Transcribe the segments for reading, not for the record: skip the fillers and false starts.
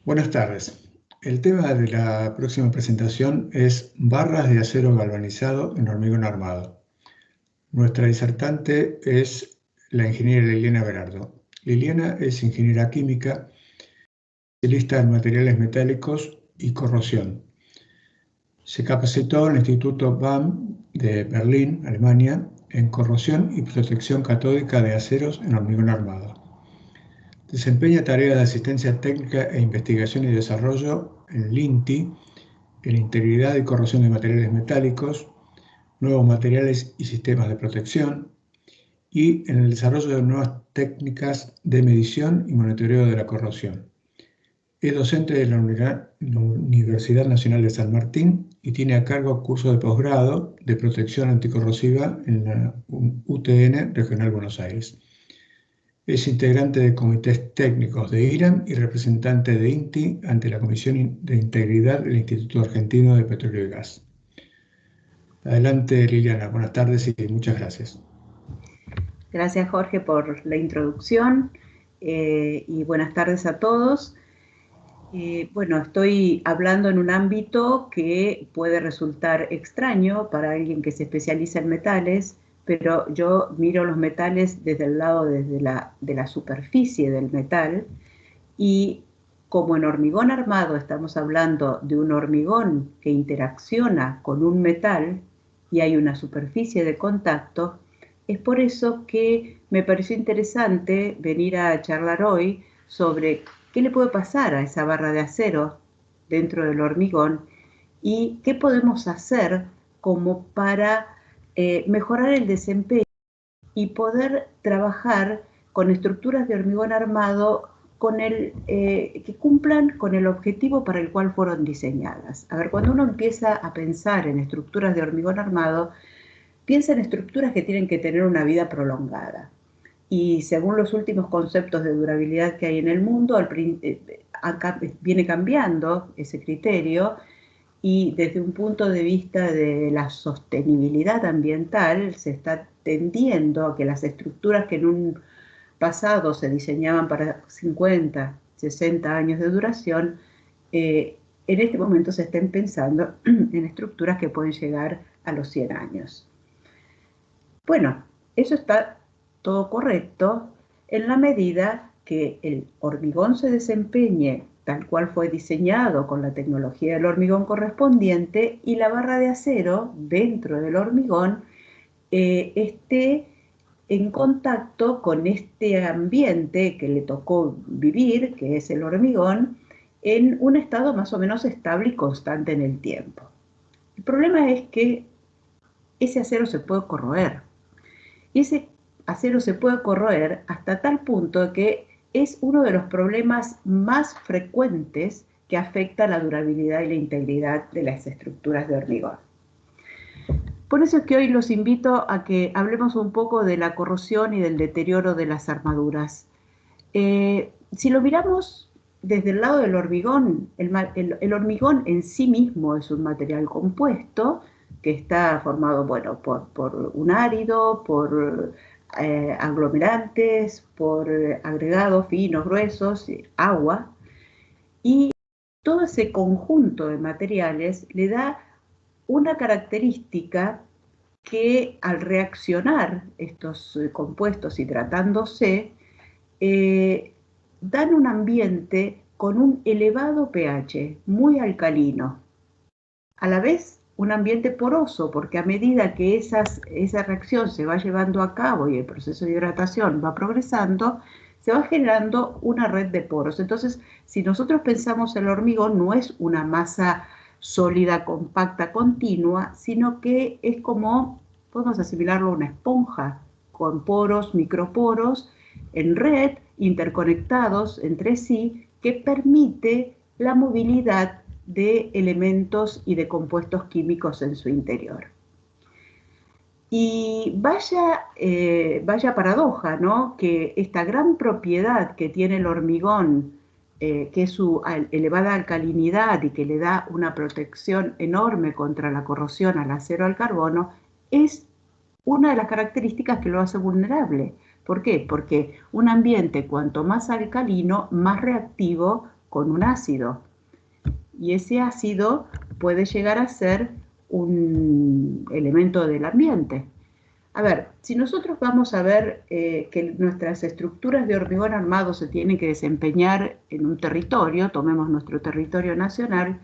Buenas tardes. El tema de la próxima presentación es barras de acero galvanizado en hormigón armado. Nuestra disertante es la ingeniera Liliana Berardo. Liliana es ingeniera química, especialista en materiales metálicos y corrosión. Se capacitó en el Instituto BAM de Berlín, Alemania, en corrosión y protección catódica de aceros en hormigón armado. Desempeña tareas de asistencia técnica e investigación y desarrollo en el INTI, en integridad y corrosión de materiales metálicos, nuevos materiales y sistemas de protección, y en el desarrollo de nuevas técnicas de medición y monitoreo de la corrosión. Es docente de la Universidad Nacional de San Martín y tiene a cargo cursos de posgrado de protección anticorrosiva en la UTN Regional Buenos Aires. Es integrante de comités técnicos de IRAM y representante de INTI ante la Comisión de Integridad del Instituto Argentino de Petróleo y Gas. Adelante, Liliana. Buenas tardes y muchas gracias. Gracias, Jorge, por la introducción y buenas tardes a todos. Bueno, estoy hablando en un ámbito que puede resultar extraño para alguien que se especializa en metales, pero yo miro los metales desde el lado de la superficie del metal, y como en hormigón armado estamos hablando de un hormigón que interacciona con un metal y hay una superficie de contacto, es por eso que me pareció interesante venir a charlar hoy sobre qué le puede pasar a esa barra de acero dentro del hormigón y qué podemos hacer como para mejorar el desempeño y poder trabajar con estructuras de hormigón armado que cumplan con el objetivo para el cual fueron diseñadas. A ver, cuando uno empieza a pensar en estructuras de hormigón armado, piensa en estructuras que tienen que tener una vida prolongada. Y según los últimos conceptos de durabilidad que hay en el mundo, viene cambiando ese criterio, y desde un punto de vista de la sostenibilidad ambiental se está tendiendo a que las estructuras que en un pasado se diseñaban para 50, 60 años de duración, en este momento se estén pensando en estructuras que pueden llegar a los 100 años. Bueno, eso está todo correcto en la medida que el hormigón se desempeñe tal cual fue diseñado con la tecnología del hormigón correspondiente y la barra de acero dentro del hormigón esté en contacto con este ambiente que le tocó vivir, que es el hormigón, en un estado más o menos estable y constante en el tiempo. El problema es que ese acero se puede corroer. Y ese acero se puede corroer hasta tal punto que es uno de los problemas más frecuentes que afecta la durabilidad y la integridad de las estructuras de hormigón. Por eso es que hoy los invito a que hablemos un poco de la corrosión y del deterioro de las armaduras. Si lo miramos desde el lado del hormigón, el hormigón en sí mismo es un material compuesto que está formado, bueno, por un árido, por aglomerantes, por agregados finos, gruesos, agua, y todo ese conjunto de materiales le da una característica que al reaccionar estos compuestos y tratándose, dan un ambiente con un elevado pH, muy alcalino. A la vez, un ambiente poroso, porque a medida que esa reacción se va llevando a cabo y el proceso de hidratación va progresando, se va generando una red de poros. Entonces, si nosotros pensamos el hormigón, no es una masa sólida, compacta, continua, sino que es como, podemos asimilarlo a una esponja, con poros, microporos, en red, interconectados entre sí, que permite la movilidad de elementos y de compuestos químicos en su interior. Y vaya paradoja, ¿no? Que esta gran propiedad que tiene el hormigón, que es su elevada alcalinidad y que le da una protección enorme contra la corrosión al acero, al carbono, es una de las características que lo hace vulnerable. ¿Por qué? Porque un ambiente cuanto más alcalino, más reactivo con un ácido. Y ese ácido puede llegar a ser un elemento del ambiente. A ver, si nosotros vamos a ver que nuestras estructuras de hormigón armado se tienen que desempeñar en un territorio, tomemos nuestro territorio nacional,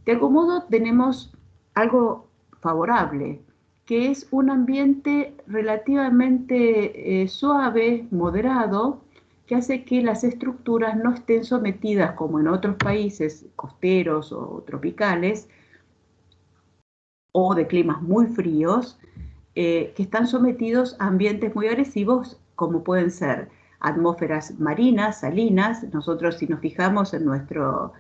de algún modo tenemos algo favorable, que es un ambiente relativamente suave, moderado, que hace que las estructuras no estén sometidas, como en otros países costeros o tropicales, o de climas muy fríos, que están sometidos a ambientes muy agresivos, como pueden ser atmósferas marinas, salinas. Nosotros, si nos fijamos en nuestro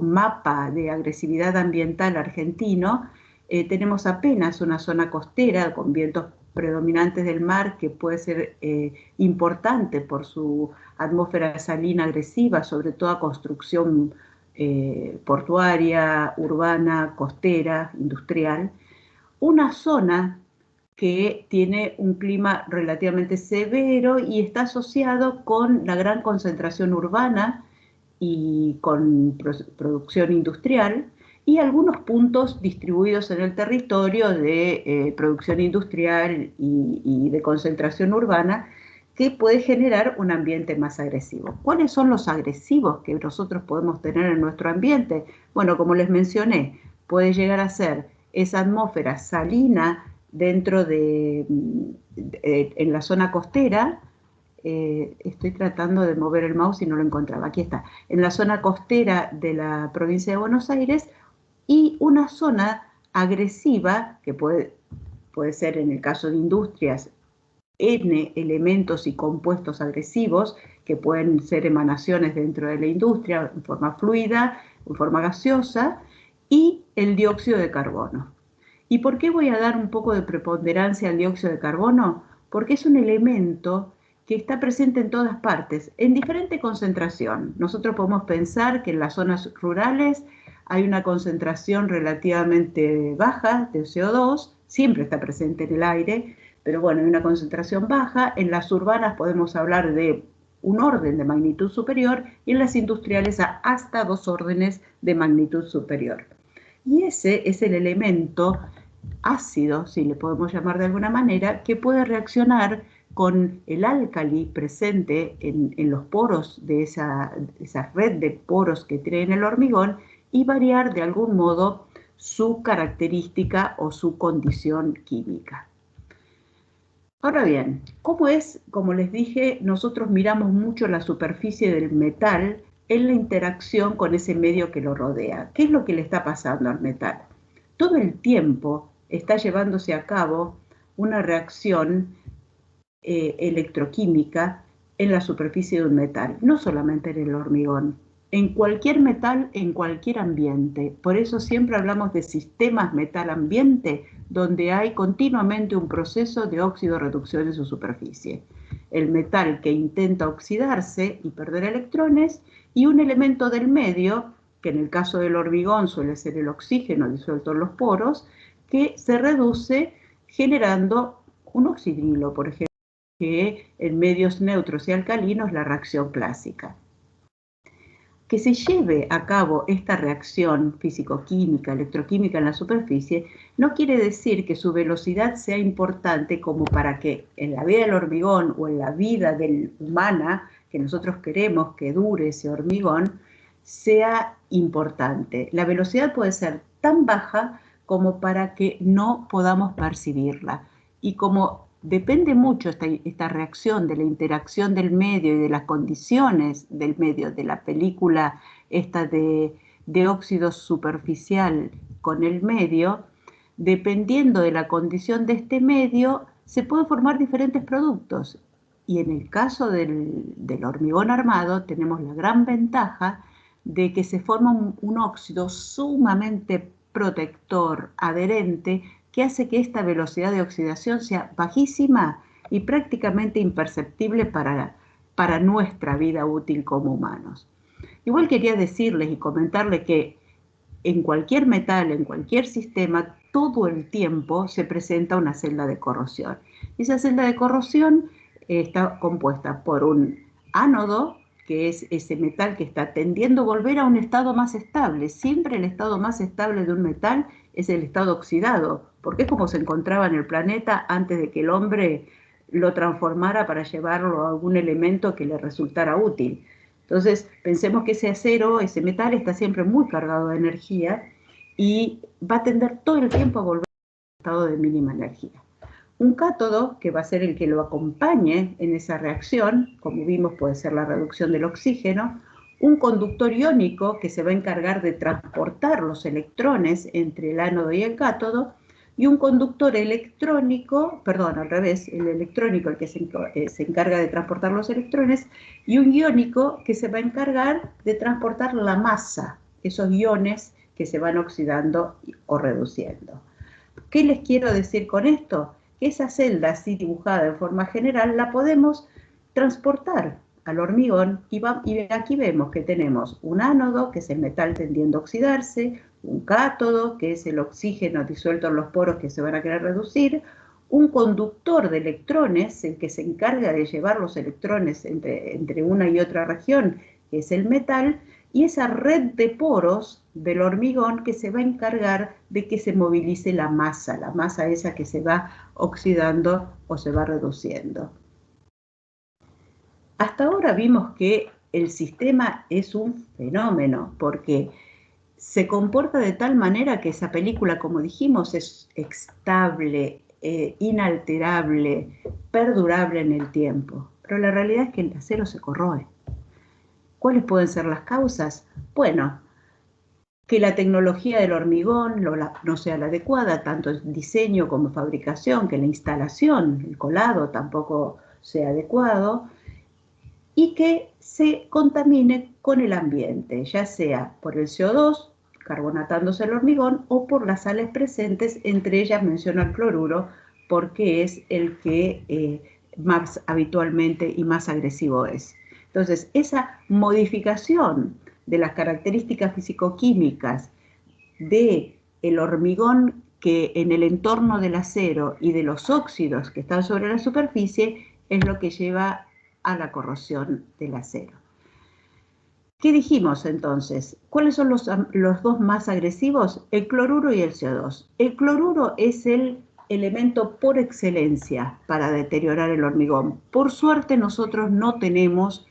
mapa de agresividad ambiental argentino, tenemos apenas una zona costera con vientos predominantes del mar, que puede ser importante por su atmósfera salina agresiva, sobre todo a construcción portuaria, urbana, costera, industrial. Una zona que tiene un clima relativamente severo y está asociado con la gran concentración urbana y con producción industrial, y algunos puntos distribuidos en el territorio de producción industrial y de concentración urbana, que puede generar un ambiente más agresivo. ¿Cuáles son los agresivos que nosotros podemos tener en nuestro ambiente? Bueno, como les mencioné, puede llegar a ser esa atmósfera salina dentro en la zona costera. Estoy tratando de mover el mouse y no lo encontraba. Aquí está. En la zona costera de la provincia de Buenos Aires, y una zona agresiva, que puede ser en el caso de industrias, N elementos y compuestos agresivos, que pueden ser emanaciones dentro de la industria en forma fluida, en forma gaseosa, y el dióxido de carbono. ¿Y por qué voy a dar un poco de preponderancia al dióxido de carbono? Porque es un elemento que está presente en todas partes, en diferente concentración. Nosotros podemos pensar que en las zonas rurales hay una concentración relativamente baja de CO2, siempre está presente en el aire, pero bueno, hay una concentración baja. En las urbanas podemos hablar de un orden de magnitud superior, y en las industriales hasta 2 órdenes de magnitud superior. Y ese es el elemento ácido, si le podemos llamar de alguna manera, que puede reaccionar con el álcali presente en los poros de esa red de poros que tiene el hormigón, y variar de algún modo su característica o su condición química. Ahora bien, ¿cómo es? Como les dije, nosotros miramos mucho la superficie del metal en la interacción con ese medio que lo rodea. ¿Qué es lo que le está pasando al metal? Todo el tiempo está llevándose a cabo una reacción electroquímica en la superficie de un metal, no solamente en el hormigón, en cualquier metal, en cualquier ambiente. Por eso siempre hablamos de sistemas metal-ambiente, donde hay continuamente un proceso de óxido-reducción en su superficie. El metal que intenta oxidarse y perder electrones, y un elemento del medio, que en el caso del hormigón suele ser el oxígeno disuelto en los poros, que se reduce generando un oxidrilo, por ejemplo, que en medios neutros y alcalinos la reacción clásica. Que se lleve a cabo esta reacción físico-química, electroquímica en la superficie, no quiere decir que su velocidad sea importante como para que en la vida del hormigón o en la vida humana, que nosotros queremos que dure ese hormigón, sea importante. La velocidad puede ser tan baja como para que no podamos percibirla. Y como depende mucho esta reacción de la interacción del medio y de las condiciones del medio, de la película esta de óxido superficial con el medio, dependiendo de la condición de este medio, se pueden formar diferentes productos. Y en el caso del hormigón armado tenemos la gran ventaja de que se forma un óxido sumamente protector, adherente, que hace que esta velocidad de oxidación sea bajísima y prácticamente imperceptible para nuestra vida útil como humanos. Igual quería decirles y comentarles que en cualquier metal, en cualquier sistema, todo el tiempo se presenta una celda de corrosión. Esa celda de corrosión está compuesta por un ánodo, que es ese metal que está tendiendo a volver a un estado más estable. Siempre el estado más estable de un metal es el estado oxidado, porque es como se encontraba en el planeta antes de que el hombre lo transformara para llevarlo a algún elemento que le resultara útil. Entonces, pensemos que ese acero, ese metal, está siempre muy cargado de energía y va a tender todo el tiempo a volver a un estado de mínima energía. Un cátodo, que va a ser el que lo acompañe en esa reacción, como vimos puede ser la reducción del oxígeno, un conductor iónico que se va a encargar de transportar los electrones entre el ánodo y el cátodo, y un conductor electrónico, perdón, al revés, el electrónico el que se encarga de transportar los electrones, y un iónico que se va a encargar de transportar la masa, esos iones que se van oxidando o reduciendo. ¿Qué les quiero decir con esto? Que esa celda así dibujada en forma general la podemos transportar al hormigón y aquí vemos que tenemos un ánodo, que es el metal tendiendo a oxidarse, un cátodo, que es el oxígeno disuelto en los poros que se van a querer reducir, un conductor de electrones, el que se encarga de llevar los electrones entre una y otra región, que es el metal, y esa red de poros del hormigón que se va a encargar de que se movilice la masa esa que se va oxidando o se va reduciendo. Hasta ahora vimos que el sistema es un fenómeno, porque se comporta de tal manera que esa película, como dijimos, es estable, inalterable, perdurable en el tiempo. Pero la realidad es que el acero se corroe. ¿Cuáles pueden ser las causas? Bueno, que la tecnología del hormigón no sea la adecuada, tanto en diseño como fabricación, que la instalación, el colado tampoco sea adecuado, y que se contamine con el ambiente, ya sea por el CO2, carbonatándose el hormigón, o por las sales presentes, entre ellas menciono el cloruro, porque es el que más habitualmente y más agresivo es. Entonces, esa modificación de las características fisicoquímicas del hormigón que en el entorno del acero y de los óxidos que están sobre la superficie es lo que lleva a la corrosión del acero. ¿Qué dijimos entonces? ¿Cuáles son los dos más agresivos? El cloruro y el CO2. El cloruro es el elemento por excelencia para deteriorar el hormigón. Por suerte nosotros no tenemos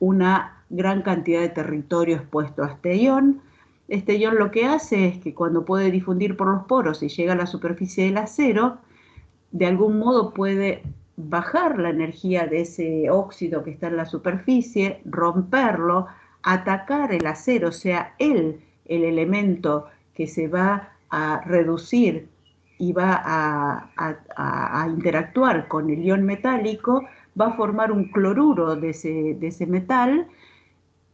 una gran cantidad de territorio expuesto a este ion. Este ion lo que hace es que cuando puede difundir por los poros y llega a la superficie del acero, de algún modo puede bajar la energía de ese óxido que está en la superficie, romperlo, atacar el acero, o sea, el elemento que se va a reducir y va a interactuar con el ion metálico, va a formar un cloruro de ese metal.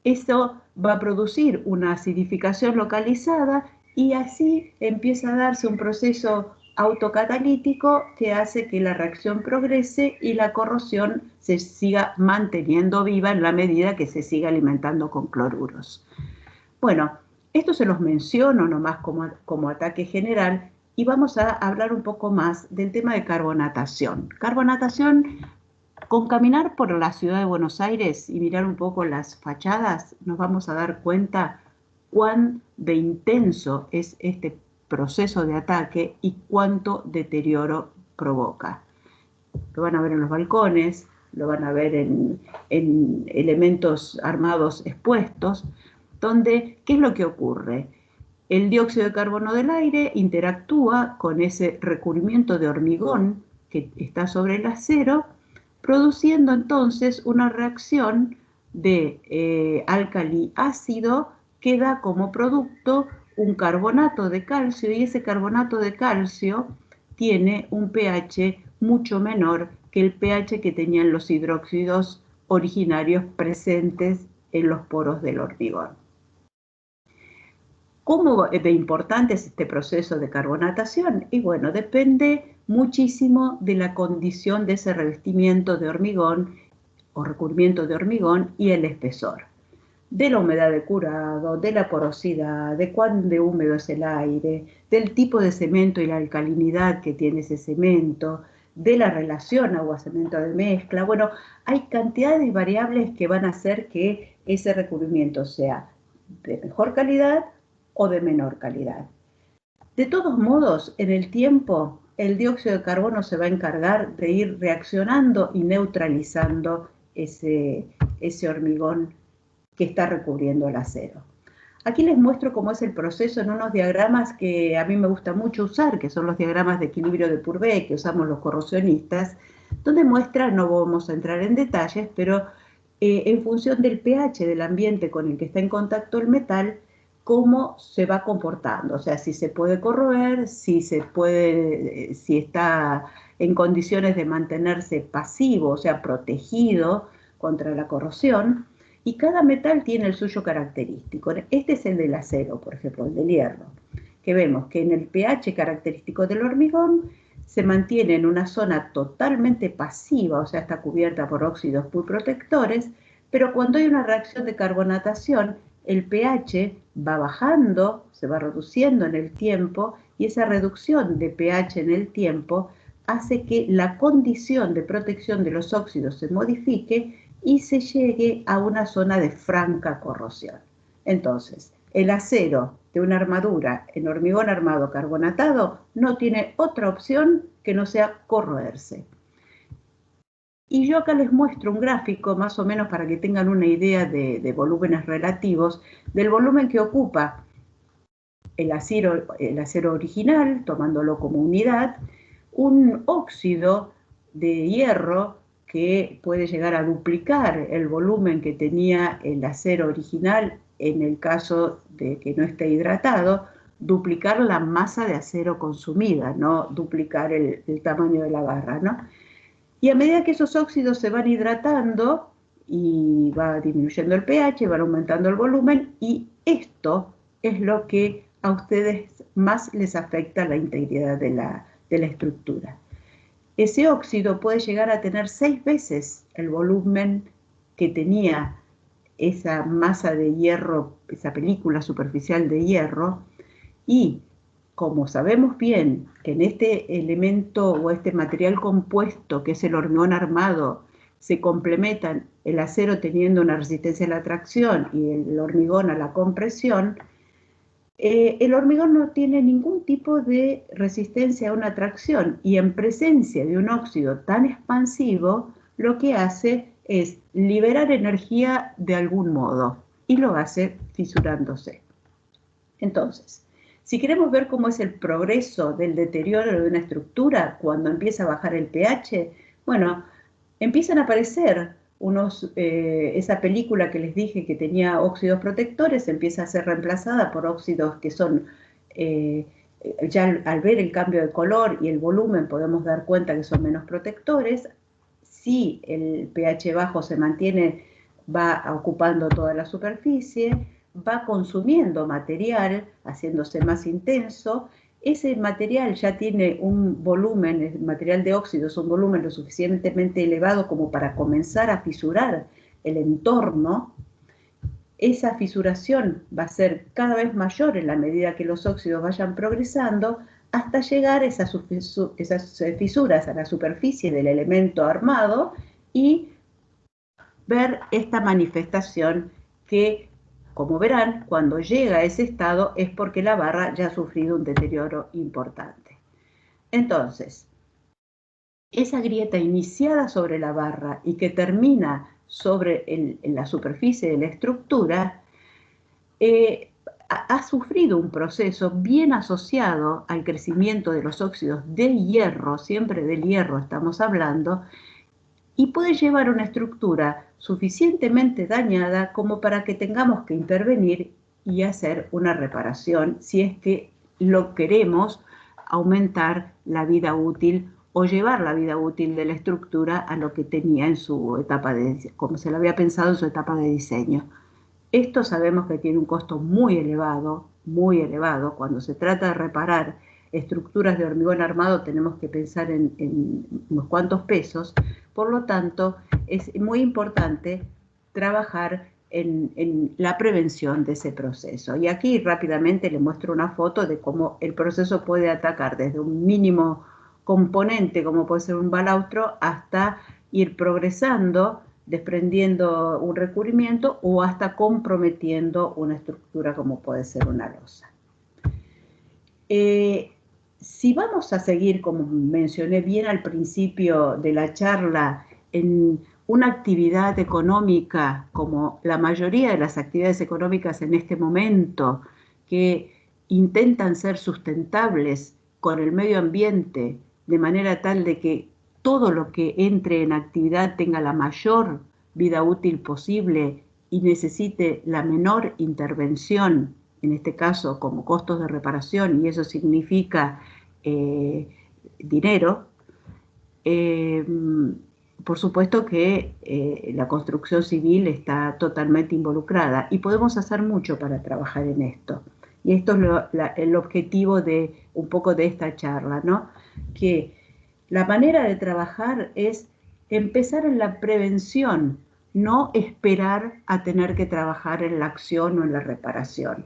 Eso va a producir una acidificación localizada y así empieza a darse un proceso autocatalítico que hace que la reacción progrese y la corrosión se siga manteniendo viva en la medida que se siga alimentando con cloruros. Bueno, esto se los menciono nomás como ataque general y vamos a hablar un poco más del tema de carbonatación. Carbonatación, con caminar por la ciudad de Buenos Aires y mirar un poco las fachadas, nos vamos a dar cuenta cuán de intenso es este proceso de ataque y cuánto deterioro provoca. Lo van a ver en los balcones, lo van a ver en elementos armados expuestos, donde, ¿qué es lo que ocurre? El dióxido de carbono del aire interactúa con ese recubrimiento de hormigón que está sobre el acero, produciendo entonces una reacción de álcali-ácido que da como producto un carbonato de calcio, y ese carbonato de calcio tiene un pH mucho menor que el pH que tenían los hidróxidos originarios presentes en los poros del hormigón. ¿Cómo de importante es este proceso de carbonatación? Y bueno, depende muchísimo de la condición de ese revestimiento de hormigón o recubrimiento de hormigón y el espesor. De la humedad de curado, de la porosidad, de cuán de húmedo es el aire, del tipo de cemento y la alcalinidad que tiene ese cemento, de la relación agua-cemento de mezcla. Bueno, hay cantidad de variables que van a hacer que ese recubrimiento sea de mejor calidad o de menor calidad. De todos modos, en el tiempo, el dióxido de carbono se va a encargar de ir reaccionando y neutralizando ese hormigón que está recubriendo el acero. Aquí les muestro cómo es el proceso en unos diagramas que a mí me gusta mucho usar, que son los diagramas de equilibrio de Purvé que usamos los corrosionistas, donde muestra, no vamos a entrar en detalles, pero en función del pH del ambiente con el que está en contacto el metal, cómo se va comportando, o sea, si se puede corroer, si está en condiciones de mantenerse pasivo, o sea, protegido contra la corrosión, y cada metal tiene el suyo característico. Este es el del acero, por ejemplo, el del hierro, que vemos que en el pH característico del hormigón se mantiene en una zona totalmente pasiva, o sea, está cubierta por óxidos muy protectores, pero cuando hay una reacción de carbonatación, el pH va bajando, se va reduciendo en el tiempo, y esa reducción de pH en el tiempo hace que la condición de protección de los óxidos se modifique y se llegue a una zona de franca corrosión. Entonces, el acero de una armadura en hormigón armado carbonatado no tiene otra opción que no sea corroerse. Y yo acá les muestro un gráfico más o menos para que tengan una idea de volúmenes relativos del volumen que ocupa el acero original, tomándolo como unidad, un óxido de hierro que puede llegar a duplicar el volumen que tenía el acero original en el caso de que no esté hidratado, duplicar la masa de acero consumida, no duplicar el tamaño de la barra, ¿no? Y a medida que esos óxidos se van hidratando y va disminuyendo el pH, van aumentando el volumen, y esto es lo que a ustedes más les afecta la integridad de la estructura. Ese óxido puede llegar a tener 6 veces el volumen que tenía esa masa de hierro, esa película superficial de hierro, y como sabemos bien que en este elemento o este material compuesto que es el hormigón armado se complementan el acero teniendo una resistencia a la tracción y el hormigón a la compresión, el hormigón no tiene ningún tipo de resistencia a una tracción, y en presencia de un óxido tan expansivo lo que hace es liberar energía de algún modo, y lo hace fisurándose. Entonces, si queremos ver cómo es el progreso del deterioro de una estructura cuando empieza a bajar el pH, bueno, empiezan a aparecer esa película que les dije que tenía óxidos protectores, empieza a ser reemplazada por óxidos que son, ya al ver el cambio de color y el volumen podemos dar cuenta que son menos protectores. Si el pH bajo se mantiene, va ocupando toda la superficie, va consumiendo material, haciéndose más intenso. Ese material ya tiene un volumen, el material de óxidos, un volumen lo suficientemente elevado como para comenzar a fisurar el entorno. Esa fisuración va a ser cada vez mayor en la medida que los óxidos vayan progresando, hasta llegar a esas fisuras a la superficie del elemento armado y ver esta manifestación que, como verán, cuando llega a ese estado es porque la barra ya ha sufrido un deterioro importante. Entonces, esa grieta iniciada sobre la barra y que termina sobre la superficie de la estructura, ha sufrido un proceso bien asociado al crecimiento de los óxidos de hierro, siempre del hierro estamos hablando, y puede llevar a una estructura suficientemente dañada como para que tengamos que intervenir y hacer una reparación si es que lo queremos aumentar la vida útil o llevar la vida útil de la estructura a lo que tenía en su etapa como se lo había pensado en su etapa de diseño. Esto sabemos que tiene un costo muy elevado, muy elevado. Cuando se trata de reparar estructuras de hormigón armado tenemos que pensar en unos cuantos pesos. Por lo tanto, es muy importante trabajar en la prevención de ese proceso. Y aquí rápidamente les muestro una foto de cómo el proceso puede atacar desde un mínimo componente, como puede ser un balaustro, hasta ir progresando, desprendiendo un recubrimiento o hasta comprometiendo una estructura como puede ser una losa. Si vamos a seguir, como mencioné bien al principio de la charla, en una actividad económica como la mayoría de las actividades económicas en este momento, que intentan ser sustentables con el medio ambiente, de manera tal de que todo lo que entre en actividad tenga la mayor vida útil posible y necesite la menor intervención, en este caso como costos de reparación, y eso significa dinero, por supuesto que la construcción civil está totalmente involucrada y podemos hacer mucho para trabajar en esto. Y esto es el objetivo de un poco de esta charla, ¿no? Que la manera de trabajar es empezar en la prevención, no esperar a tener que trabajar en la acción o en la reparación.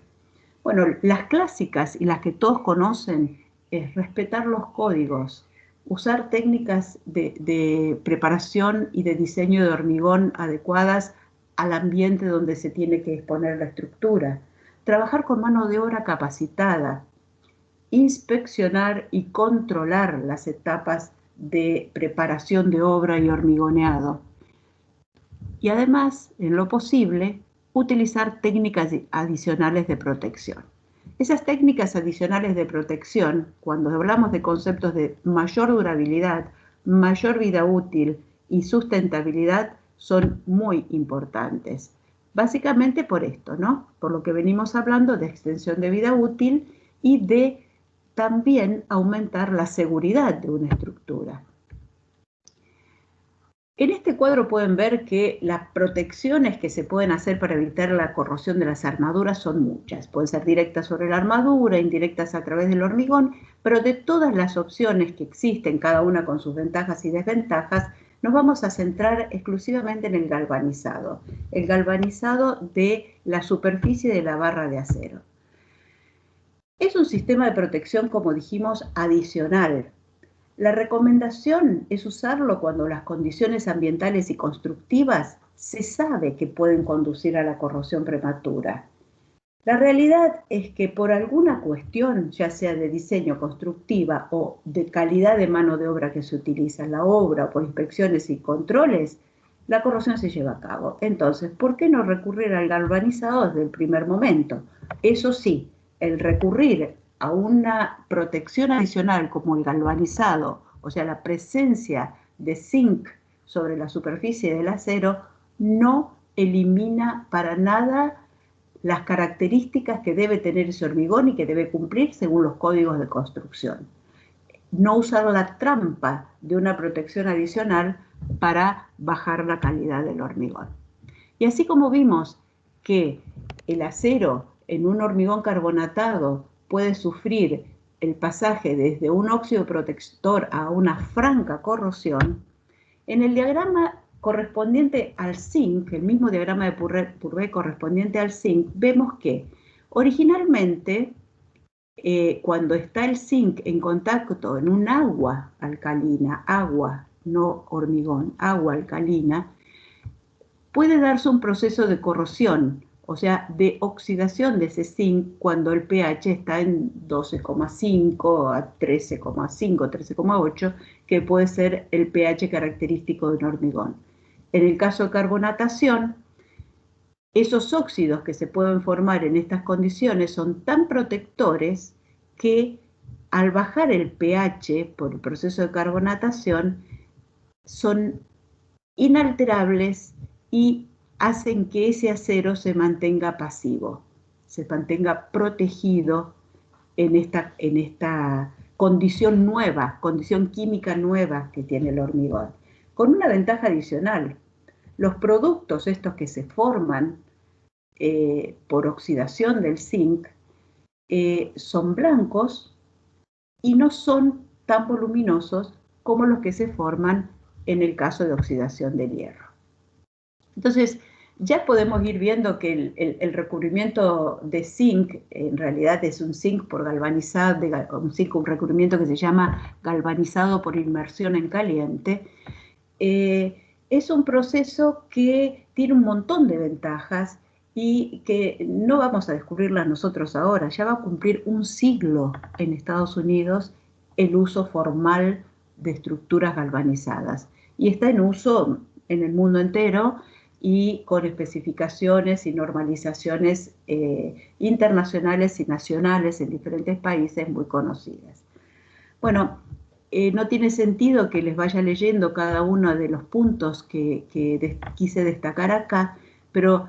Bueno, las clásicas y las que todos conocen es respetar los códigos, usar técnicas de preparación y de diseño de hormigón adecuadas al ambiente donde se tiene que exponer la estructura, trabajar con mano de obra capacitada, inspeccionar y controlar las etapas de preparación de obra y hormigoneado. Y además, en lo posible, utilizar técnicas adicionales de protección. Esas técnicas adicionales de protección, cuando hablamos de conceptos de mayor durabilidad, mayor vida útil y sustentabilidad, son muy importantes. Básicamente por esto, ¿no? Por lo que venimos hablando de extensión de vida útil y de también aumentar la seguridad de una estructura. En este cuadro pueden ver que las protecciones que se pueden hacer para evitar la corrosión de las armaduras son muchas. Pueden ser directas sobre la armadura, indirectas a través del hormigón, pero de todas las opciones que existen, cada una con sus ventajas y desventajas, nos vamos a centrar exclusivamente en el galvanizado de la superficie de la barra de acero. Es un sistema de protección, como dijimos, adicional. La recomendación es usarlo cuando las condiciones ambientales y constructivas se sabe que pueden conducir a la corrosión prematura. La realidad es que por alguna cuestión, ya sea de diseño constructiva o de calidad de mano de obra que se utiliza en la obra o por inspecciones y controles, la corrosión se lleva a cabo. Entonces, ¿por qué no recurrir al galvanizado desde el primer momento? Eso sí, el recurrir a una protección adicional como el galvanizado, o sea, la presencia de zinc sobre la superficie del acero, no elimina para nada las características que debe tener ese hormigón y que debe cumplir según los códigos de construcción. No usar la trampa de una protección adicional para bajar la calidad del hormigón. Y así como vimos que el acero en un hormigón carbonatado puede sufrir el pasaje desde un óxido protector a una franca corrosión, en el diagrama correspondiente al zinc, el mismo diagrama de Purvé correspondiente al zinc, vemos que originalmente cuando está el zinc en contacto en un agua alcalina, agua, no hormigón, agua alcalina, puede darse un proceso de corrosión, o sea, de oxidación de ese zinc cuando el pH está en 12,5 a 13,5, 13,8, que puede ser el pH característico de un hormigón. En el caso de carbonatación, esos óxidos que se pueden formar en estas condiciones son tan protectores que al bajar el pH por el proceso de carbonatación son inalterables y hacen que ese acero se mantenga pasivo, se mantenga protegido en esta condición nueva, condición química nueva que tiene el hormigón. Con una ventaja adicional, los productos estos que se forman por oxidación del zinc son blancos y no son tan voluminosos como los que se forman en el caso de oxidación del hierro. Entonces, ya podemos ir viendo que el recubrimiento de zinc, en realidad es un zinc por galvanizado, un recubrimiento que se llama galvanizado por inmersión en caliente, es un proceso que tiene un montón de ventajas y que no vamos a descubrirlas nosotros ahora. Ya va a cumplir un siglo en Estados Unidos el uso formal de estructuras galvanizadas. Y está en uso en el mundo entero y con especificaciones y normalizaciones internacionales y nacionales en diferentes países muy conocidas. Bueno, no tiene sentido que les vaya leyendo cada uno de los puntos que quise destacar acá, pero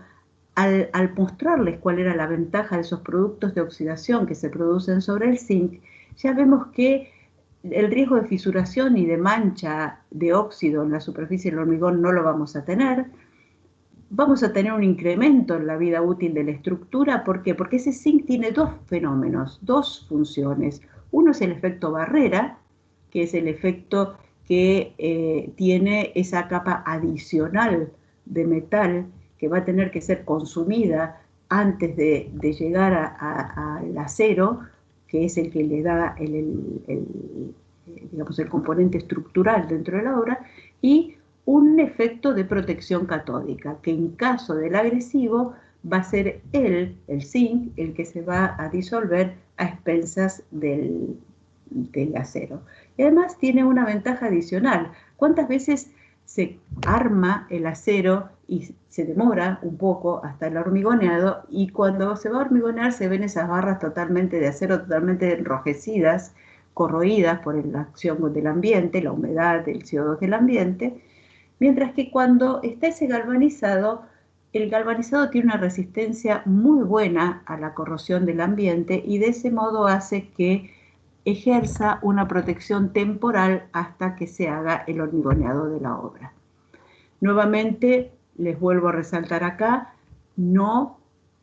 al mostrarles cuál era la ventaja de esos productos de oxidación que se producen sobre el zinc, ya vemos que el riesgo de fisuración y de mancha de óxido en la superficie del hormigón no lo vamos a tener. Vamos a tener un incremento en la vida útil de la estructura. ¿Por qué? Porque ese zinc tiene dos fenómenos, dos funciones. Uno es el efecto barrera, que es el efecto que tiene esa capa adicional de metal que va a tener que ser consumida antes de llegar al acero, que es el que le da digamos, el componente estructural dentro de la obra, y un efecto de protección catódica, que en caso del agresivo va a ser el zinc, el que se va a disolver a expensas del acero. Y además tiene una ventaja adicional. ¿Cuántas veces se arma el acero y se demora un poco hasta el hormigoneado, y cuando se va a hormigonear se ven esas barras totalmente de acero, totalmente enrojecidas, corroídas por la acción del ambiente, la humedad, el CO2 del ambiente? Mientras que cuando está ese galvanizado, el galvanizado tiene una resistencia muy buena a la corrosión del ambiente y de ese modo hace que ejerza una protección temporal hasta que se haga el hormigoneado de la obra. Nuevamente, les vuelvo a resaltar acá,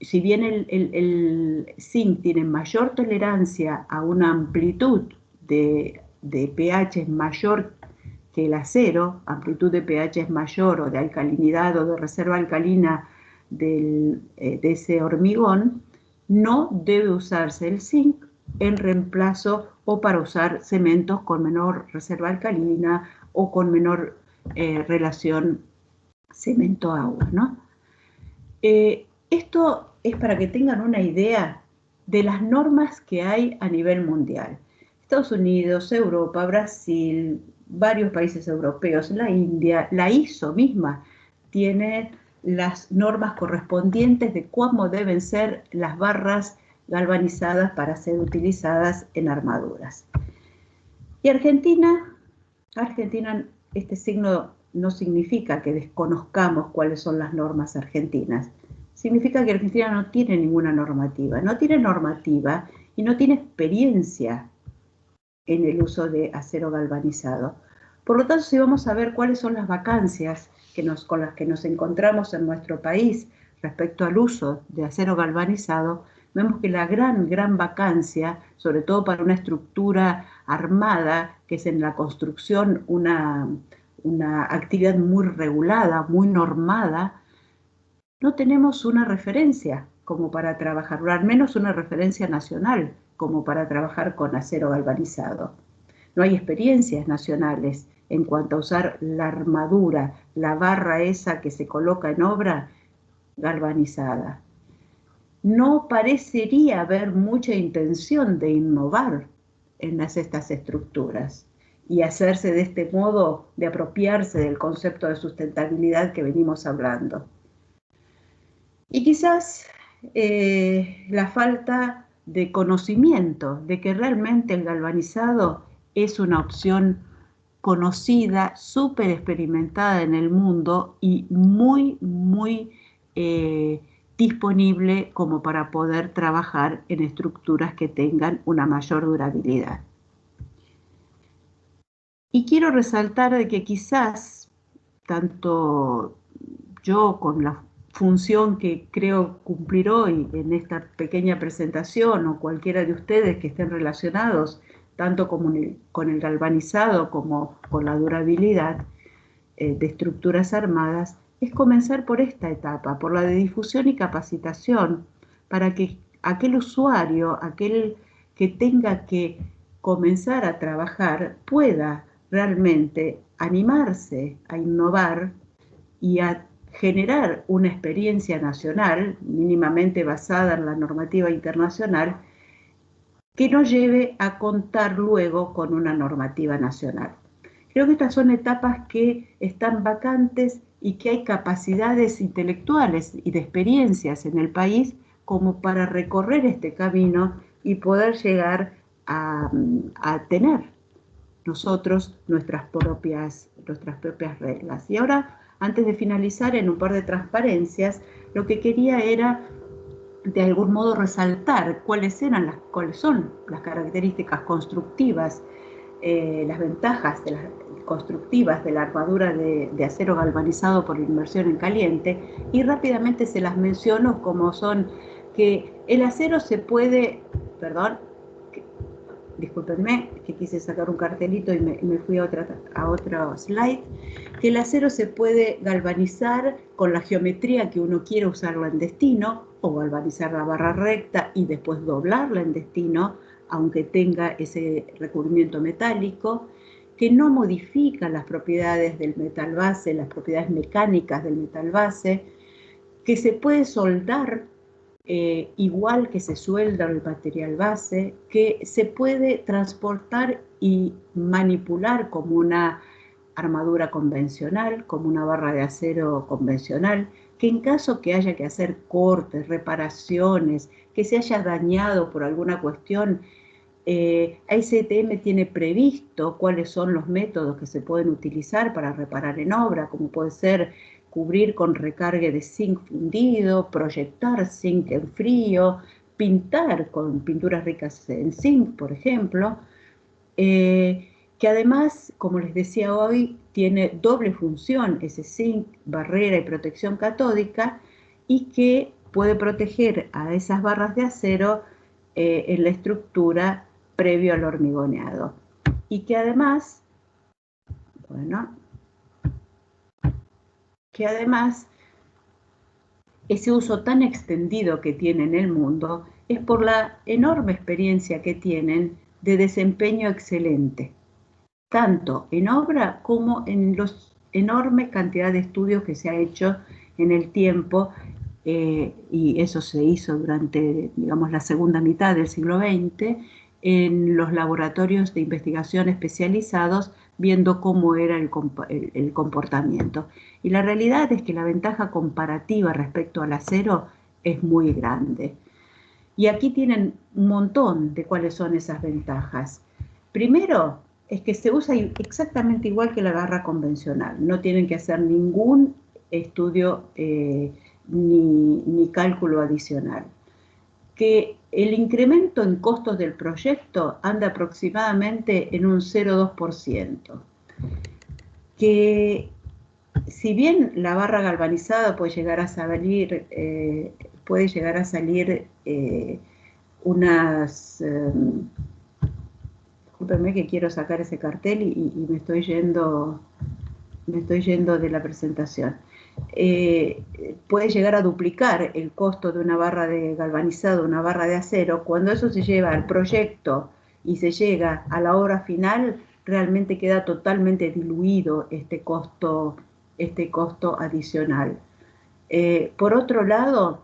si bien el zinc tiene mayor tolerancia a una amplitud de pH mayor que el acero, amplitud de pH es mayor, o de alcalinidad o de reserva alcalina de ese hormigón, no debe usarse el zinc en reemplazo o para usar cementos con menor reserva alcalina o con menor relación cemento-agua, ¿no? Esto es para que tengan una idea de las normas que hay a nivel mundial. Estados Unidos, Europa, Brasil, varios países europeos, la India, la ISO misma tiene las normas correspondientes de cómo deben ser las barras galvanizadas para ser utilizadas en armaduras. Y Argentina, este signo no significa que desconozcamos cuáles son las normas argentinas. Significa que Argentina no tiene ninguna normativa. No tiene normativa y no tiene experiencia en el uso de acero galvanizado. Por lo tanto, si vamos a ver cuáles son las vacancias con las que nos encontramos en nuestro país respecto al uso de acero galvanizado, vemos que la gran vacancia, sobre todo para una estructura armada, que es en la construcción una actividad muy regulada, muy normada, no tenemos una referencia como para trabajar, o al menos una referencia nacional como para trabajar con acero galvanizado. No hay experiencias nacionales en cuanto a usar la armadura, la barra esa que se coloca en obra galvanizada. No parecería haber mucha intención de innovar en estas estructuras y hacerse de este modo, de apropiarse del concepto de sustentabilidad que venimos hablando. Y quizás la falta de conocimiento de que realmente el galvanizado es una opción conocida, súper experimentada en el mundo y muy disponible como para poder trabajar en estructuras que tengan una mayor durabilidad. Y quiero resaltar de que quizás tanto yo con la función que creo cumplir hoy en esta pequeña presentación, o cualquiera de ustedes que estén relacionados tanto con el galvanizado como con la durabilidad de estructuras armadas, es comenzar por esta etapa, por la de difusión y capacitación, para que aquel usuario, aquel que tenga que comenzar a trabajar, pueda realmente animarse a innovar y a generar una experiencia nacional, mínimamente basada en la normativa internacional, que nos lleve a contar luego con una normativa nacional. Creo que estas son etapas que están vacantes y que hay capacidades intelectuales y de experiencias en el país como para recorrer este camino y poder llegar a tener nosotros nuestras propias reglas. Y ahora, antes de finalizar, en un par de transparencias, lo que quería era de algún modo resaltar cuáles son las características constructivas, las ventajas constructivas de la armadura de acero galvanizado por inmersión en caliente, y rápidamente se las menciono, como son que el acero se puede, discúlpenme, que quise sacar un cartelito y me fui a otro slide, que el acero se puede galvanizar con la geometría que uno quiere usarlo en destino, o galvanizar la barra recta y después doblarla en destino, aunque tenga ese recubrimiento metálico, que no modifica las propiedades del metal base, las propiedades mecánicas del metal base, que se puede soldar igual que se suelda el material base, que se puede transportar y manipular como una armadura convencional, como una barra de acero convencional, que en caso que haya que hacer cortes, reparaciones, que se haya dañado por alguna cuestión, AICTM tiene previsto cuáles son los métodos que se pueden utilizar para reparar en obra, como puede ser cubrir con recargue de zinc fundido, proyectar zinc en frío, pintar con pinturas ricas en zinc, por ejemplo, que además, como les decía hoy, tiene doble función, ese zinc, barrera y protección catódica, y que puede proteger a esas barras de acero en la estructura previo al hormigoneado. Y que además, ese uso tan extendido que tiene en el mundo es por la enorme experiencia que tienen de desempeño excelente, tanto en obra como en la enorme cantidad de estudios que se ha hecho en el tiempo, y eso se hizo durante, digamos, la segunda mitad del siglo XX, en los laboratorios de investigación especializados, viendo cómo era el comportamiento. Y la realidad es que la ventaja comparativa respecto al acero es muy grande. Y aquí tienen un montón de cuáles son esas ventajas. Primero, es que se usa exactamente igual que la barra convencional. No tienen que hacer ningún estudio ni cálculo adicional. Que el incremento en costos del proyecto anda aproximadamente en un 0,2%. Que si bien la barra galvanizada puede llegar a salir unas... discúlpenme que quiero sacar ese cartel y me estoy yendo de la presentación. Puede llegar a duplicar el costo de una barra de galvanizado, una barra de acero. Cuando eso se lleva al proyecto y se llega a la obra final, realmente queda totalmente diluido este costo adicional. Por otro lado,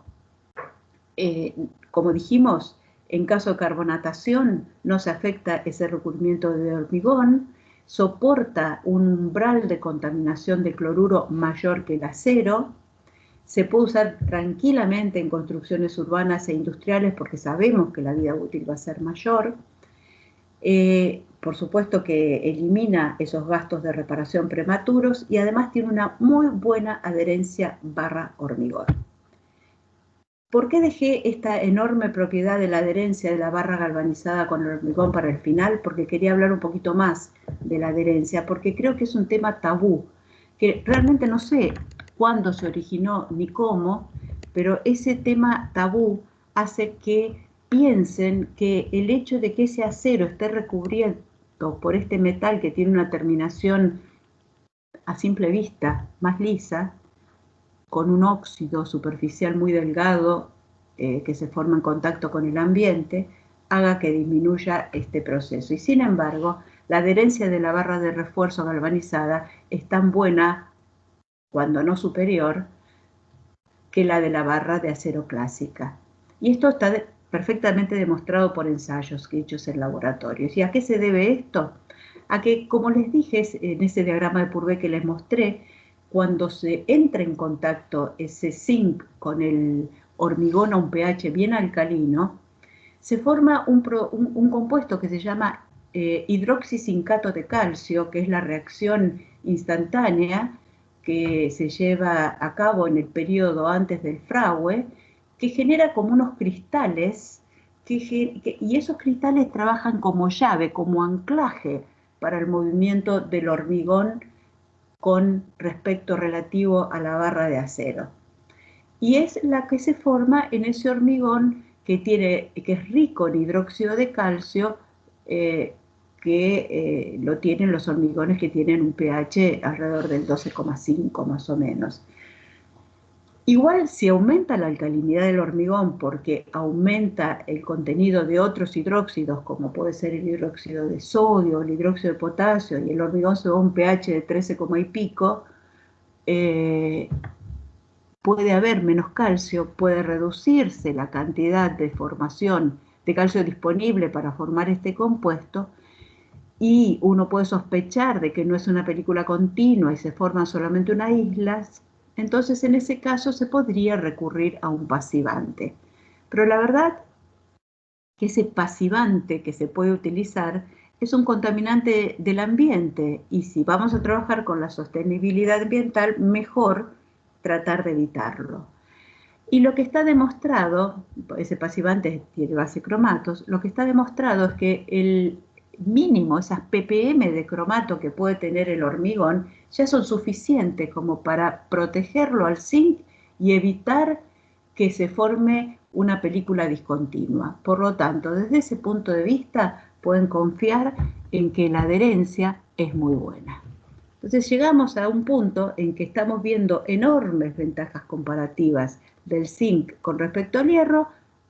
como dijimos, en caso de carbonatación no se afecta ese recubrimiento de hormigón, soporta un umbral de contaminación de cloruro mayor que el acero, se puede usar tranquilamente en construcciones urbanas e industriales porque sabemos que la vida útil va a ser mayor. Por supuesto que elimina esos gastos de reparación prematuros y además tiene una muy buena adherencia barra hormigón. ¿Por qué dejé esta enorme propiedad de la adherencia de la barra galvanizada con el hormigón para el final? Porque quería hablar un poquito más de la adherencia, porque creo que es un tema tabú, que realmente no sé cuándo se originó ni cómo, pero ese tema tabú hace que piensen que el hecho de que ese acero esté recubierto por este metal que tiene una terminación a simple vista más lisa, con un óxido superficial muy delgado que se forma en contacto con el ambiente, haga que disminuya este proceso. Y sin embargo, la adherencia de la barra de refuerzo galvanizada es tan buena, cuando no superior, que la de la barra de acero clásica. Y esto está perfectamente demostrado por ensayos hechos en laboratorios. ¿Y a qué se debe esto? A que, como les dije en ese diagrama de Purvé que les mostré, cuando se entra en contacto ese zinc con el hormigón a un pH bien alcalino, se forma un compuesto que se llama hidroxizincato de calcio, que es la reacción instantánea que se lleva a cabo en el periodo antes del fragüe, que genera como unos cristales, y esos cristales trabajan como llave, como anclaje para el movimiento del hormigón con respecto relativo a la barra de acero. Y es la que se forma en ese hormigón que es rico en hidróxido de calcio, que lo tienen los hormigones que tienen un pH alrededor del 12,5 más o menos. Igual, si aumenta la alcalinidad del hormigón porque aumenta el contenido de otros hidróxidos, como puede ser el hidróxido de sodio, el hidróxido de potasio, y el hormigón se va a un pH de 13, y pico, puede haber menos calcio, puede reducirse la cantidad de formación de calcio disponible para formar este compuesto, y uno puede sospechar de que no es una película continua y se forman solamente unas islas. Entonces, en ese caso se podría recurrir a un pasivante. Pero la verdad que ese pasivante que se puede utilizar es un contaminante del ambiente, y si vamos a trabajar con la sostenibilidad ambiental, mejor tratar de evitarlo. Y lo que está demostrado, ese pasivante tiene base cromatos, lo que está demostrado es que el mínimo, esas ppm de cromato que puede tener el hormigón, ya son suficientes como para protegerlo al zinc y evitar que se forme una película discontinua. Por lo tanto, desde ese punto de vista, pueden confiar en que la adherencia es muy buena. Entonces llegamos a un punto en que estamos viendo enormes ventajas comparativas del zinc con respecto al hierro,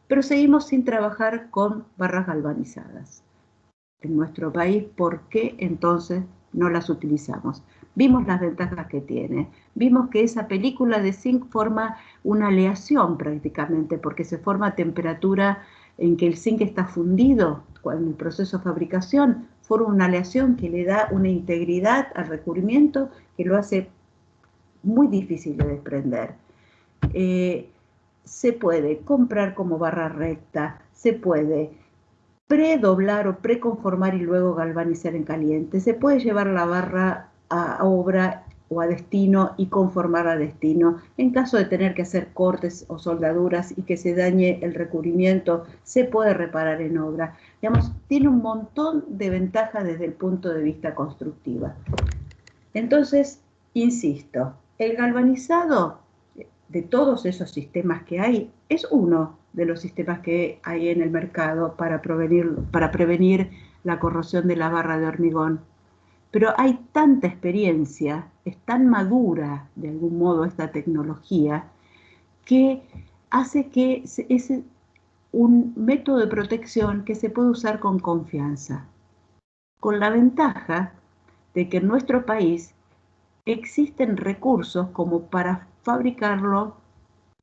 pero seguimos sin trabajar con barras galvanizadas en nuestro país. ¿Por qué entonces no las utilizamos? Vimos las ventajas que tiene, vimos que esa película de zinc forma una aleación prácticamente, porque se forma a temperatura en que el zinc está fundido en el proceso de fabricación, forma una aleación que le da una integridad al recubrimiento que lo hace muy difícil de desprender. Se puede comprar como barra recta, se puede predoblar o preconformar y luego galvanizar en caliente. Se puede llevar la barra a obra o a destino y conformar a destino. En caso de tener que hacer cortes o soldaduras y que se dañe el recubrimiento, se puede reparar en obra. Digamos, tiene un montón de ventajas desde el punto de vista constructivo. Entonces, insisto, el galvanizado de todos esos sistemas que hay es uno de los sistemas que hay en el mercado para prevenir la corrosión de la barra de hormigón. Pero hay tanta experiencia, es tan madura de algún modo esta tecnología, que hace que es un método de protección que se puede usar con confianza, con la ventaja de que en nuestro país existen recursos como para fabricarlo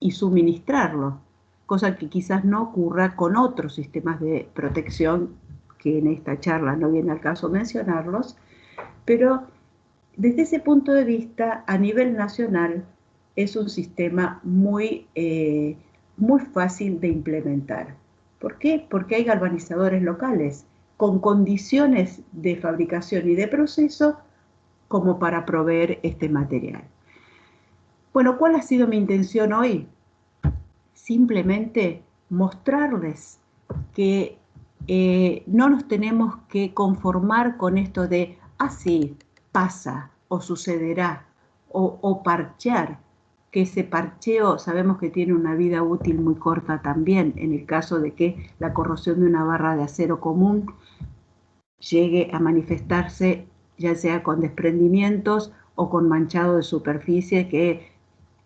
y suministrarlo, cosa que quizás no ocurra con otros sistemas de protección, que en esta charla no viene al caso mencionarlos, pero desde ese punto de vista, a nivel nacional, es un sistema muy fácil de implementar. ¿Por qué? Porque hay galvanizadores locales con condiciones de fabricación y de proceso como para proveer este material. Bueno, ¿cuál ha sido mi intención hoy? Simplemente mostrarles que no nos tenemos que conformar con esto de así pasa o sucederá o parchear, que ese parcheo sabemos que tiene una vida útil muy corta también en el caso de que la corrosión de una barra de acero común llegue a manifestarse ya sea con desprendimientos o con manchado de superficie que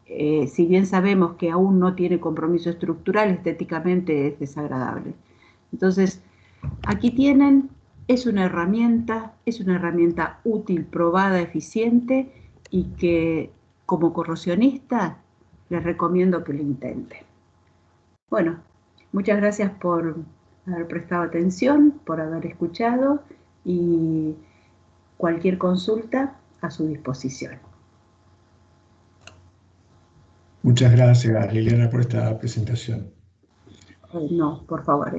si bien sabemos que aún no tiene compromiso estructural, estéticamente es desagradable. Entonces, aquí tienen, es una herramienta útil, probada, eficiente, y que como corrosionista les recomiendo que lo intenten. Bueno, muchas gracias por haber prestado atención, por haber escuchado, y cualquier consulta a su disposición. Muchas gracias, Liliana, por esta presentación. No, por favor,